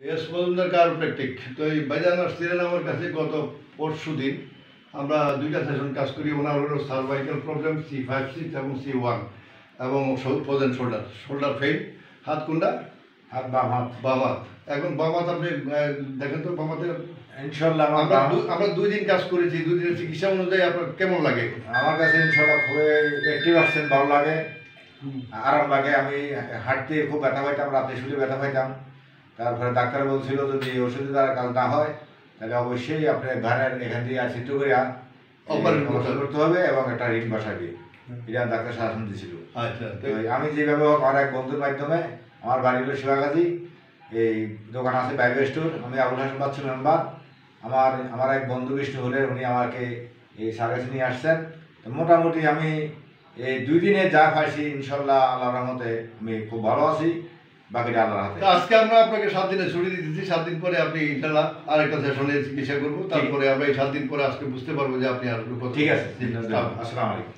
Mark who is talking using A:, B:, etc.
A: S Majumdar কার্বোপ্র্যাকটিক। তো এই ভাইজান আসছিলেন আমার কাছে গত পরশু দিন। আমরা দুইটা সেশন কাজ করি। ওনার হলো সার্ভাইকাল প্রবলেম C5, 6 এবং C1 এবং ফ্রোজেন শোল্ডার ফেইল, হাত কোনটা?
B: হাত
A: বাম হাত। এখন বাম হাত আপনি দেখেন তো বাম হাতে।
B: ইনশাল্লাহ
A: আমরা 2 দিন কাজ করেছি। 2 দিনের চিকিৎসা অনুযায়ী আপনার কেমন লাগে?
B: আমার কাছে ইনশাল্লাহ খুবই 80% ভালো লাগে, আরাম লাগে। আমি হাঁটতে খুব ব্যথা পাইতাম, রাতে শুলে ব্যথা পাইতাম। তারপরে ডাক্তার বলছিল যদি ওষুধের দ্বারা কাজ না হয় তাহলে অবশ্যই আপনার ঘাড়ের এখান দিয়ে চিত্র করে অপারেশন করতে হবে এবং একটা রিং বসাবে। এটা ডাক্তার শাসন দিয়েছিল।
A: আচ্ছা,
B: আমি যেভাবে হোক আমার এক বন্ধুর মাধ্যমে, আমার বাড়ি হলো শিবাগাজী, এই দোকান আছে বাইবে স্টোর, আমি আবুল হাসান বাচ্চু মেম্বার। আমার এক বন্ধু বিষ্ণু হলে উনি আমাকে এই সার্ভিস নিয়ে আসছেন। তো মোটামুটি আমি এই 2 দিনে যা পাইছি ইনশাল্লাহ আল্লাহর রহমতে আমি খুব ভালো আছি। বাকিটা আল্লাহর হাতে।
A: আজকে আমরা আপনাকে 7 দিনের ছুটি দিতেছি। 7 দিন পরে আপনি ইনশাল্লাহ আরেকটা সেশনে চিকিৎসা করবো। তারপরে আমরা এই 7 দিন পরে আজকে বুঝতে পারবো যে আপনি আর
B: ঠিক আছে। আসসালামু আলাইকুম।